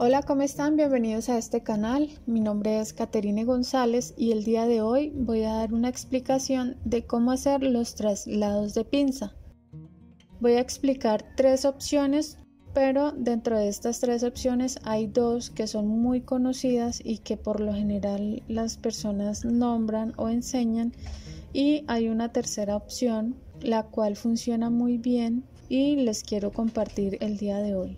Hola, ¿cómo están? Bienvenidos a este canal. Mi nombre es Caterine González y el día de hoy voy a dar una explicación de cómo hacer los traslados de pinza. Voy a explicar tres opciones, pero dentro de estas tres opciones hay dos que son muy conocidas y que por lo general las personas nombran o enseñan, y hay una tercera opción la cual funciona muy bien y les quiero compartir el día de hoy.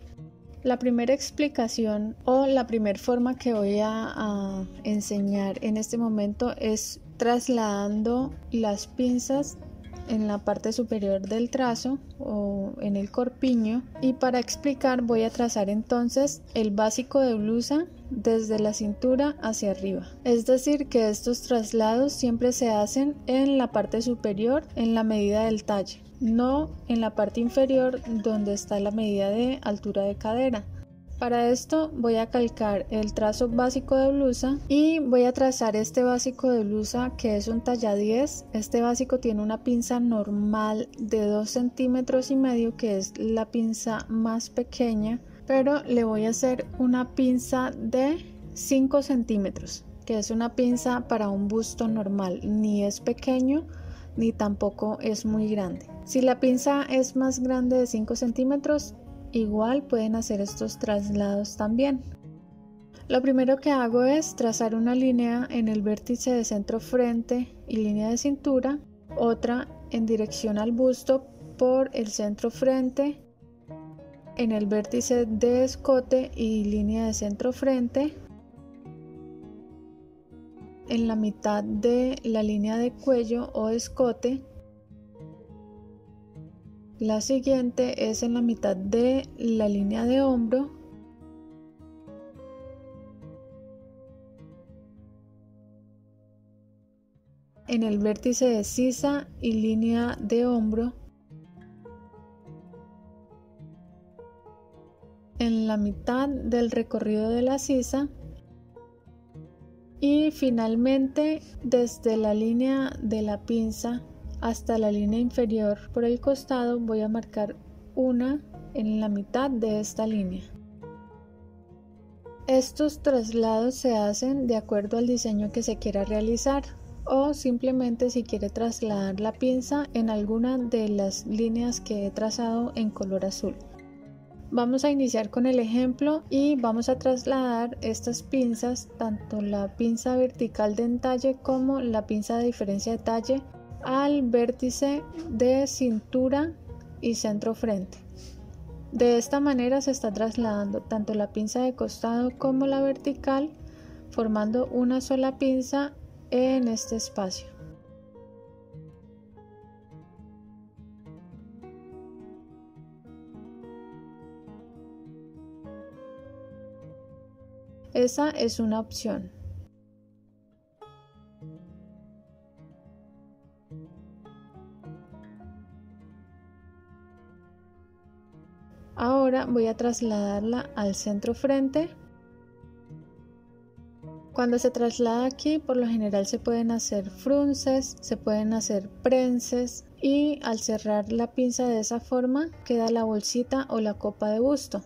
La primera explicación o la primera forma que voy a enseñar en este momento es trasladando las pinzas en la parte superior del trazo o en el corpiño, y para explicar voy a trazar entonces el básico de blusa desde la cintura hacia arriba. Es decir, que estos traslados siempre se hacen en la parte superior en la medida del talle, no en la parte inferior donde está la medida de altura de cadera. Para esto voy a calcar el trazo básico de blusa y voy a trazar este básico de blusa que es un talla 10. Este básico tiene una pinza normal de 2,5 centímetros, que es la pinza más pequeña, pero le voy a hacer una pinza de 5 centímetros, que es una pinza para un busto normal, ni es pequeño ni tampoco es muy grande. Si la pinza es más grande de 5 centímetros, igual pueden hacer estos traslados también. Lo primero que hago es trazar una línea en el vértice de centro frente y línea de cintura, otra en dirección al busto por el centro frente, en el vértice de escote y línea de centro frente, en la mitad de la línea de cuello o escote. La siguiente es en la mitad de la línea de hombro, en el vértice de sisa y línea de hombro, en la mitad del recorrido de la sisa, y finalmente desde la línea de la pinza hasta la línea inferior por el costado voy a marcar una en la mitad de esta línea. Estos traslados se hacen de acuerdo al diseño que se quiera realizar, o simplemente si quiere trasladar la pinza en alguna de las líneas que he trazado en color azul. Vamos a iniciar con el ejemplo y vamos a trasladar estas pinzas, tanto la pinza vertical de entalle como la pinza de diferencia de talle, al vértice de cintura y centro frente. De esta manera se está trasladando tanto la pinza de costado como la vertical, formando una sola pinza en este espacio. Esa es una opción. Ahora voy a trasladarla al centro frente. Cuando se traslada aquí, por lo general se pueden hacer frunces, se pueden hacer prenses, y al cerrar la pinza de esa forma queda la bolsita o la copa de busto.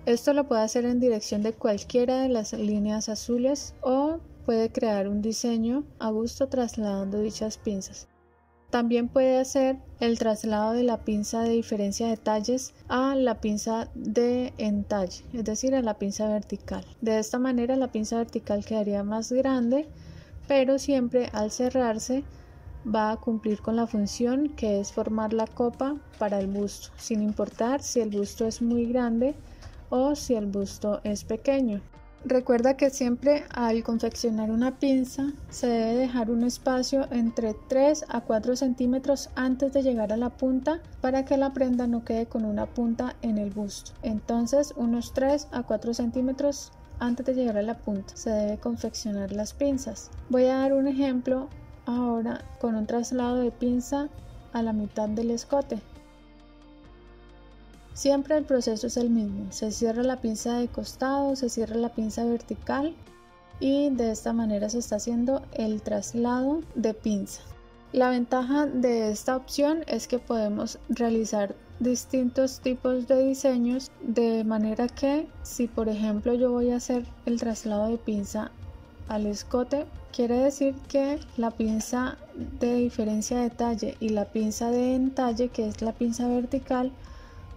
Esto lo puede hacer en dirección de cualquiera de las líneas azules o puede crear un diseño a gusto trasladando dichas pinzas. También puede hacer el traslado de la pinza de diferencia de talles a la pinza de entalle, es decir, a la pinza vertical. De esta manera la pinza vertical quedaría más grande, pero siempre al cerrarse va a cumplir con la función que es formar la copa para el busto, sin importar si el busto es muy grande o si el busto es pequeño. Recuerda que siempre al confeccionar una pinza se debe dejar un espacio entre 3 a 4 centímetros antes de llegar a la punta para que la prenda no quede con una punta en el busto. Entonces unos 3 a 4 centímetros antes de llegar a la punta se debe confeccionar las pinzas. Voy a dar un ejemplo ahora con un traslado de pinza a la mitad del escote. Siempre el proceso es el mismo, se cierra la pinza de costado, se cierra la pinza vertical y de esta manera se está haciendo el traslado de pinza. La ventaja de esta opción es que podemos realizar distintos tipos de diseños, de manera que si por ejemplo yo voy a hacer el traslado de pinza al escote, quiere decir que la pinza de diferencia de talle y la pinza de entalle, que es la pinza vertical,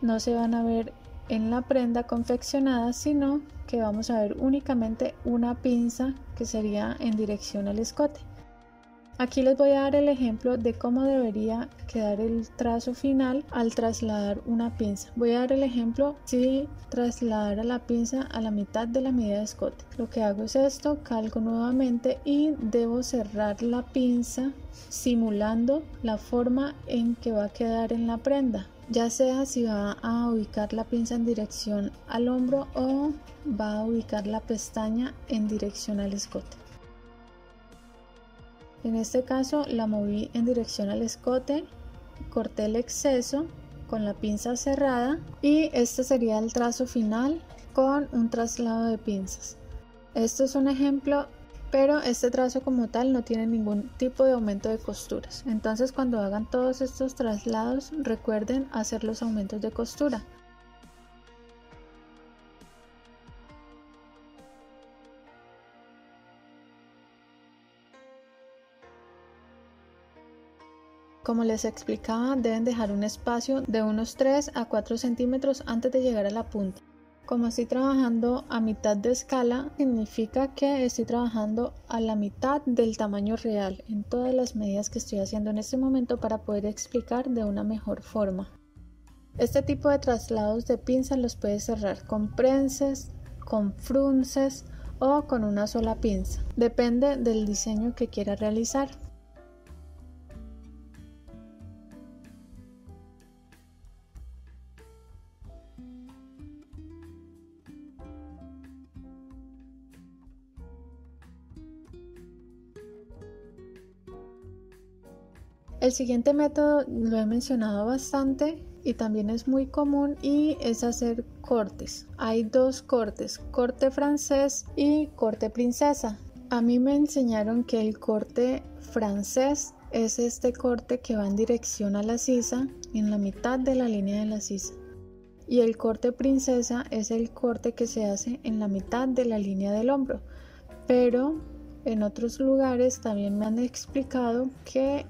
no se van a ver en la prenda confeccionada, sino que vamos a ver únicamente una pinza que sería en dirección al escote. Aquí les voy a dar el ejemplo de cómo debería quedar el trazo final al trasladar una pinza. Voy a dar el ejemplo si trasladara la pinza a la mitad de la medida de escote. Lo que hago es esto, calco nuevamente y debo cerrar la pinza simulando la forma en que va a quedar en la prenda, ya sea si va a ubicar la pinza en dirección al hombro o va a ubicar la pestaña en dirección al escote. En este caso la moví en dirección al escote, corté el exceso con la pinza cerrada y este sería el trazo final con un traslado de pinzas. Este es un ejemplo, pero este trazo como tal no tiene ningún tipo de aumento de costuras. Entonces cuando hagan todos estos traslados, recuerden hacer los aumentos de costura. Como les explicaba, deben dejar un espacio de unos 3 a 4 centímetros antes de llegar a la punta. Como estoy trabajando a mitad de escala, significa que estoy trabajando a la mitad del tamaño real en todas las medidas que estoy haciendo en este momento para poder explicar de una mejor forma. Este tipo de traslados de pinza los puedes cerrar con prenses, con frunces o con una sola pinza. Depende del diseño que quieras realizar. El siguiente método lo he mencionado bastante y también es muy común y es hacer cortes. Hay dos cortes, corte francés y corte princesa. A mí me enseñaron que el corte francés es este corte que va en dirección a la sisa, en la mitad de la línea de la sisa. Y el corte princesa es el corte que se hace en la mitad de la línea del hombro. Pero en otros lugares también me han explicado que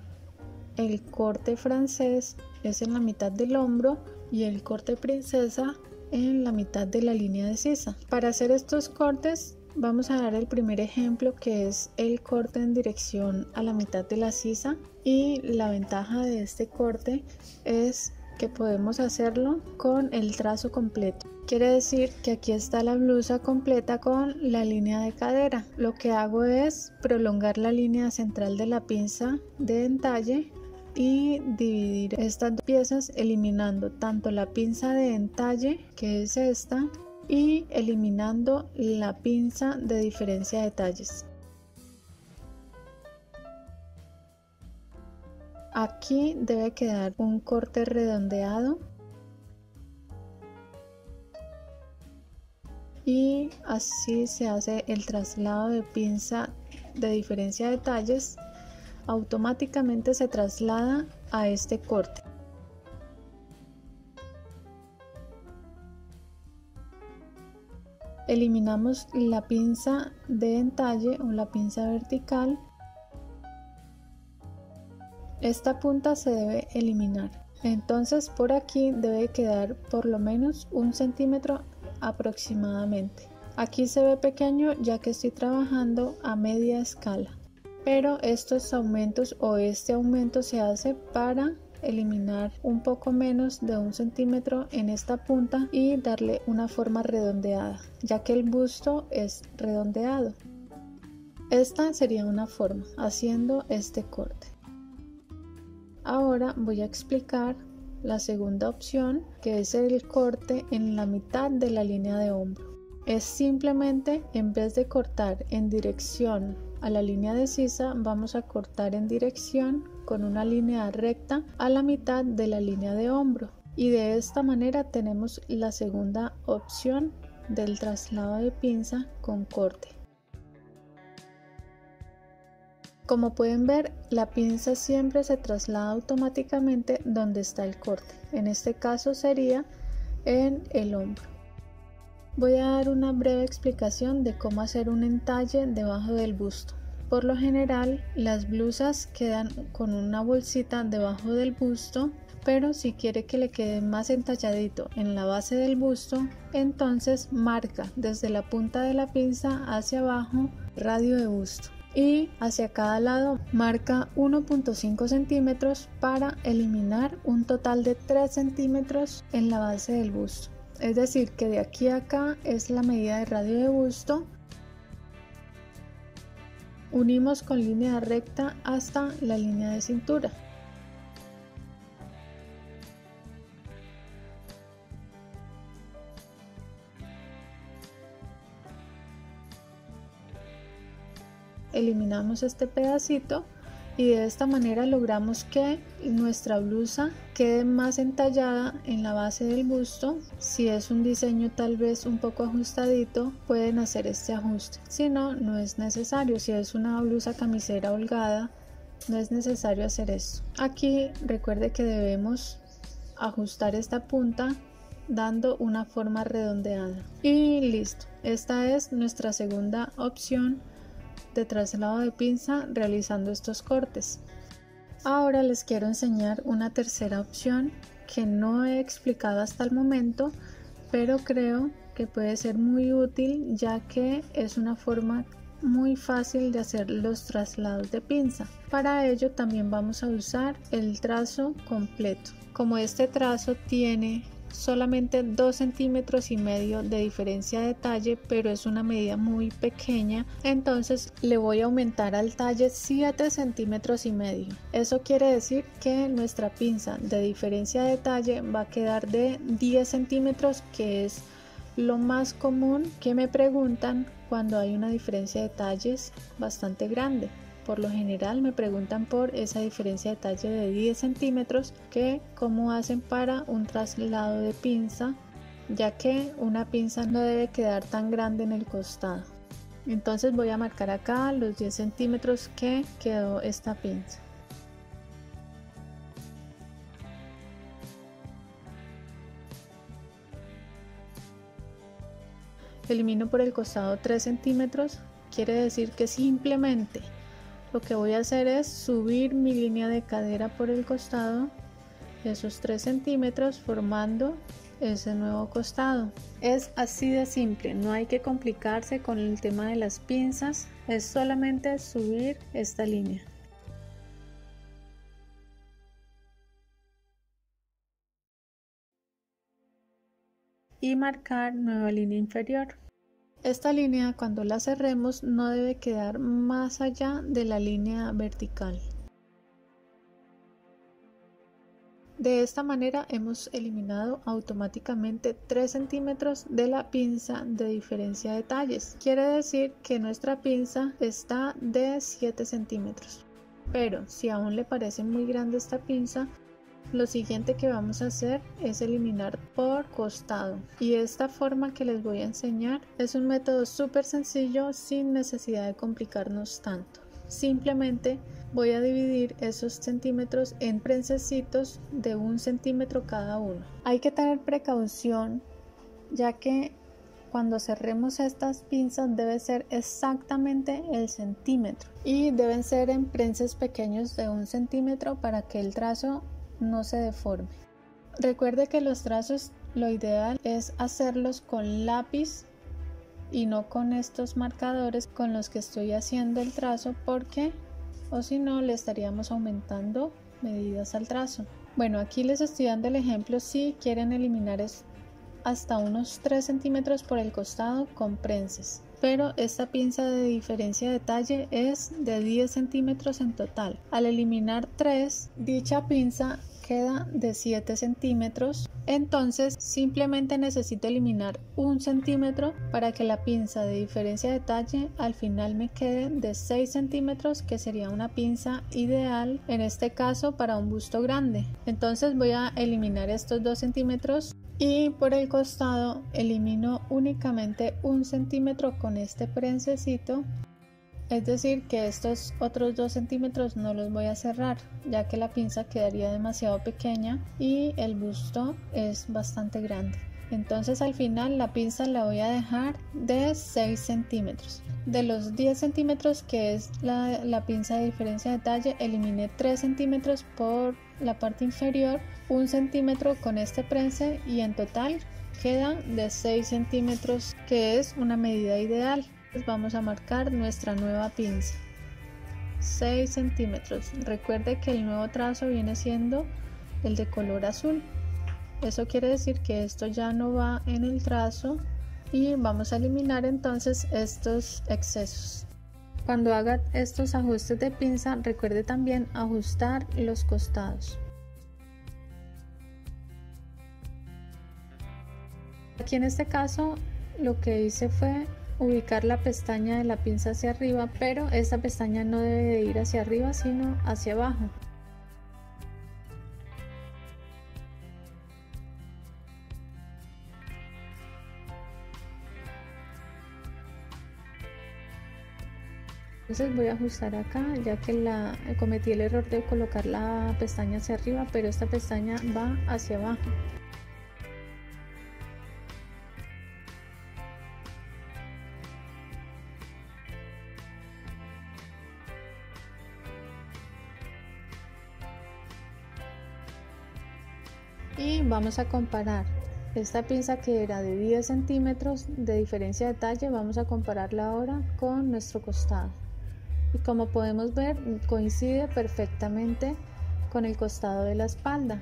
el corte francés es en la mitad del hombro y el corte princesa en la mitad de la línea de sisa. Para hacer estos cortes vamos a dar el primer ejemplo, que es el corte en dirección a la mitad de la sisa, y la ventaja de este corte es que podemos hacerlo con el trazo completo. Quiere decir que aquí está la blusa completa con la línea de cadera. Lo que hago es prolongar la línea central de la pinza de entalle y dividir estas dos piezas eliminando tanto la pinza de entalle, que es esta, y eliminando la pinza de diferencia de talles. Aquí debe quedar un corte redondeado y así se hace el traslado de pinza de diferencia de talles. Automáticamente se traslada a este corte. Eliminamos la pinza de entalle o la pinza vertical. Esta punta se debe eliminar. Entonces por aquí debe quedar por lo menos 1 centímetro aproximadamente. Aquí se ve pequeño ya que estoy trabajando a media escala. Pero estos aumentos o este aumento se hace para eliminar un poco menos de 1 centímetro en esta punta y darle una forma redondeada, ya que el busto es redondeado. Esta sería una forma haciendo este corte. Ahora voy a explicar la segunda opción, que es el corte en la mitad de la línea de hombro. Es simplemente, en vez de cortar en dirección a la línea de sisa, vamos a cortar en dirección con una línea recta a la mitad de la línea de hombro, y de esta manera tenemos la segunda opción del traslado de pinza con corte. Como pueden ver, la pinza siempre se traslada automáticamente donde está el corte. En este caso sería en el hombro. Voy a dar una breve explicación de cómo hacer un entalle debajo del busto. Por lo general, las blusas quedan con una bolsita debajo del busto, pero si quiere que le quede más entalladito en la base del busto, entonces marca desde la punta de la pinza hacia abajo radio de busto y hacia cada lado marca 1.5 centímetros para eliminar un total de 3 centímetros en la base del busto. Es decir, que de aquí a acá es la medida de radio de busto. Unimos con línea recta hasta la línea de cintura. Eliminamos este pedacito y de esta manera logramos que nuestra blusa quede más entallada en la base del busto. Si es un diseño tal vez un poco ajustadito, pueden hacer este ajuste, si no, no es necesario. Si es una blusa camisera holgada, no es necesario hacer esto. Aquí recuerde que debemos ajustar esta punta dando una forma redondeada y listo. Esta es nuestra segunda opción de traslado de pinza realizando estos cortes. Ahora les quiero enseñar una tercera opción que no he explicado hasta el momento, pero creo que puede ser muy útil, ya que es una forma muy fácil de hacer los traslados de pinza. Para ello también vamos a usar el trazo completo. Como este trazo tiene solamente 2,5 centímetros de diferencia de talle, pero es una medida muy pequeña, entonces le voy a aumentar al talle 7,5 centímetros. Eso quiere decir que nuestra pinza de diferencia de talle va a quedar de 10 centímetros, que es lo más común que me preguntan cuando hay una diferencia de talles bastante grande. Por lo general me preguntan por esa diferencia de talle de 10 centímetros, que cómo hacen para un traslado de pinza, ya que una pinza no debe quedar tan grande en el costado. Entonces voy a marcar acá los 10 centímetros que quedó esta pinza. Elimino por el costado 3 centímetros, quiere decir que simplemente lo que voy a hacer es subir mi línea de cadera por el costado, esos 3 centímetros, formando ese nuevo costado. Es así de simple, no hay que complicarse con el tema de las pinzas, es solamente subir esta línea. Y marcar nueva línea inferior. Esta línea, cuando la cerremos, no debe quedar más allá de la línea vertical. De esta manera hemos eliminado automáticamente 3 centímetros de la pinza de diferencia de talles. Quiere decir que nuestra pinza está de 7 centímetros. Pero si aún le parece muy grande esta pinza, lo siguiente que vamos a hacer es eliminar por costado, y esta forma que les voy a enseñar es un método súper sencillo sin necesidad de complicarnos tanto. Simplemente voy a dividir esos centímetros en prensecitos de 1 centímetro cada uno. Hay que tener precaución, ya que cuando cerremos estas pinzas debe ser exactamente el centímetro y deben ser en prenses pequeños de 1 centímetro para que el trazo no se deforme. Recuerde que los trazos lo ideal es hacerlos con lápiz y no con estos marcadores con los que estoy haciendo el trazo, porque o si no le estaríamos aumentando medidas al trazo. Bueno, aquí les estoy dando el ejemplo si quieren eliminar hasta unos 3 centímetros por el costado con prenses, pero esta pinza de diferencia de talle es de 10 centímetros en total. Al eliminar 3, dicha pinza queda de 7 centímetros, entonces simplemente necesito eliminar 1 centímetro para que la pinza de diferencia de talle al final me quede de 6 centímetros, que sería una pinza ideal en este caso para un busto grande. Entonces voy a eliminar estos 2 centímetros y por el costado elimino únicamente 1 centímetro con este prensecito Es decir que estos otros 2 centímetros no los voy a cerrar, ya que la pinza quedaría demasiado pequeña y el busto es bastante grande. Entonces al final la pinza la voy a dejar de 6 centímetros. De los 10 centímetros que es la pinza de diferencia de talle, eliminé 3 centímetros por la parte inferior, 1 centímetro con este prense y en total quedan de 6 centímetros, que es una medida ideal. Vamos a marcar nuestra nueva pinza, 6 centímetros. Recuerde que el nuevo trazo viene siendo el de color azul. Eso quiere decir que esto ya no va en el trazo y vamos a eliminar entonces estos excesos. Cuando haga estos ajustes de pinza, recuerde también ajustar los costados. Aquí en este caso lo que hice fue ubicar la pestaña de la pinza hacia arriba, pero esta pestaña no debe de ir hacia arriba sino hacia abajo. Entonces voy a ajustar acá, ya que cometí el error de colocar la pestaña hacia arriba, pero esta pestaña va hacia abajo. Y vamos a comparar esta pinza que era de 10 centímetros de diferencia de talle, vamos a compararla ahora con nuestro costado. Y como podemos ver, coincide perfectamente con el costado de la espalda.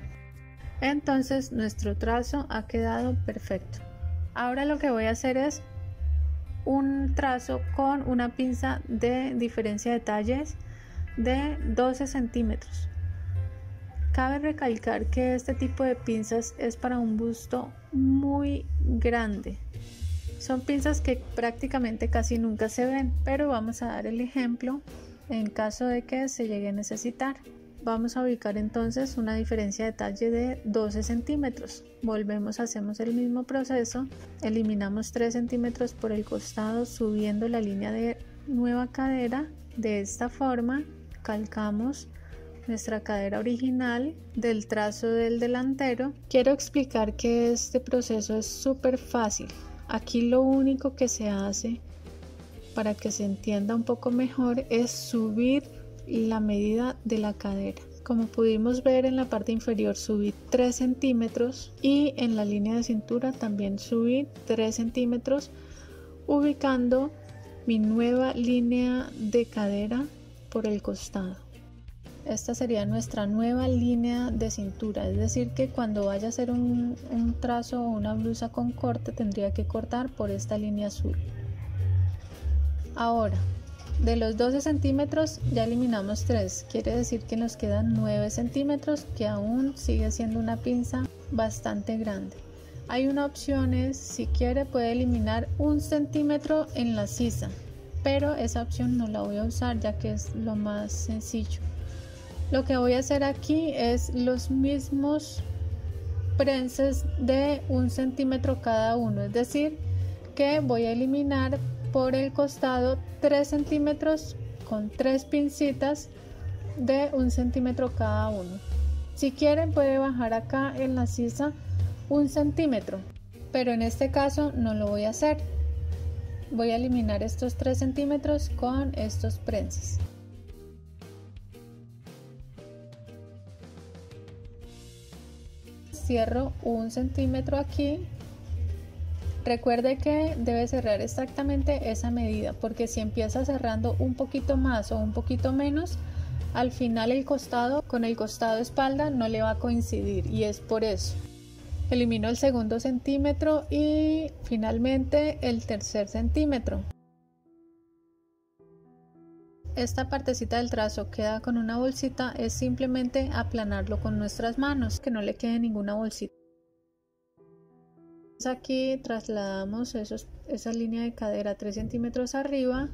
Entonces nuestro trazo ha quedado perfecto. Ahora lo que voy a hacer es un trazo con una pinza de diferencia de talles de 12 centímetros. Cabe recalcar que este tipo de pinzas es para un busto muy grande. Son pinzas que prácticamente casi nunca se ven, pero vamos a dar el ejemplo en caso de que se llegue a necesitar. Vamos a ubicar entonces una diferencia de talle de 12 centímetros. Volvemos, hacemos el mismo proceso, eliminamos 3 centímetros por el costado subiendo la línea de nueva cadera. De esta forma calcamos nuestra cadera original del trazo del delantero. Quiero explicar que este proceso es súper fácil. Aquí lo único que se hace para que se entienda un poco mejor es subir la medida de la cadera. Como pudimos ver, en la parte inferior subí 3 centímetros y en la línea de cintura también subí 3 centímetros, ubicando mi nueva línea de cadera por el costado. Esta sería nuestra nueva línea de cintura, es decir que cuando vaya a hacer un trazo o una blusa con corte tendría que cortar por esta línea azul. Ahora, de los 12 centímetros ya eliminamos 3, quiere decir que nos quedan 9 centímetros, que aún sigue siendo una pinza bastante grande. Hay una opción, si quiere puede eliminar 1 centímetro en la sisa, pero esa opción no la voy a usar ya que es lo más sencillo. Lo que voy a hacer aquí es los mismos prenses de 1 centímetro cada uno, es decir que voy a eliminar por el costado 3 centímetros con 3 pincitas de 1 centímetro cada uno. Si quieren puede bajar acá en la sisa 1 centímetro, pero en este caso no lo voy a hacer. Voy a eliminar estos 3 centímetros con estos prenses. Cierro 1 centímetro aquí. Recuerde que debe cerrar exactamente esa medida, porque si empieza cerrando un poquito más o un poquito menos, al final el costado con el costado espalda no le va a coincidir, y es por eso. Elimino el segundo centímetro y finalmente el tercer centímetro. Esta partecita del trazo queda con una bolsita, es simplemente aplanarlo con nuestras manos, que no le quede ninguna bolsita. Aquí trasladamos esa línea de cadera 3 centímetros arriba,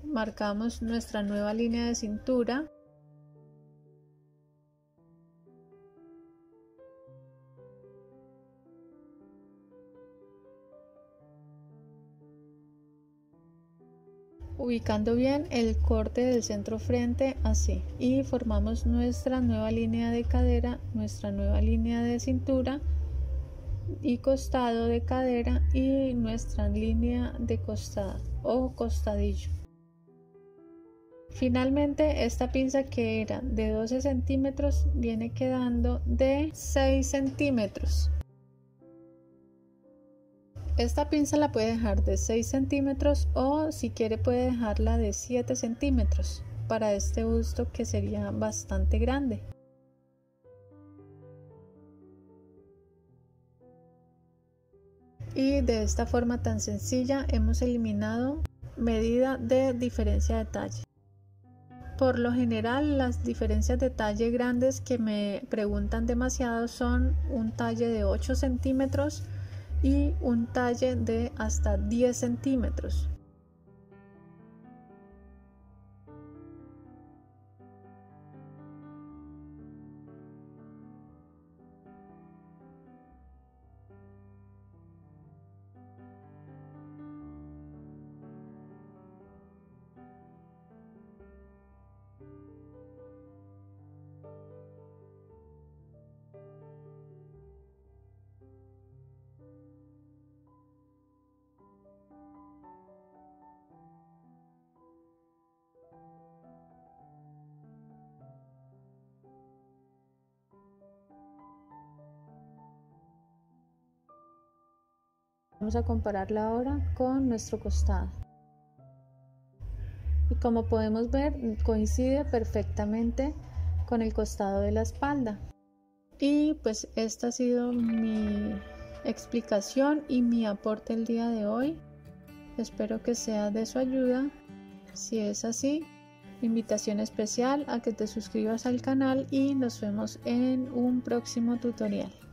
marcamos nuestra nueva línea de cintura. ubicando bien el corte del centro frente así, y formamos nuestra nueva línea de cadera, nuestra nueva línea de cintura y costado de cadera y nuestra línea de costada o costadillo. Finalmente, esta pinza que era de 12 centímetros viene quedando de 6 centímetros. Esta pinza la puede dejar de 6 centímetros o si quiere puede dejarla de 7 centímetros para este busto que sería bastante grande. Y de esta forma tan sencilla hemos eliminado medida de diferencia de talle. Por lo general las diferencias de talle grandes que me preguntan demasiado son un talle de 8 centímetros y un talle de hasta 10 centímetros. Vamos a compararla ahora con nuestro costado. Y como podemos ver, coincide perfectamente con el costado de la espalda. Y pues esta ha sido mi explicación y mi aporte el día de hoy. Espero que sea de su ayuda. Si es así, invitación especial a que te suscribas al canal y nos vemos en un próximo tutorial.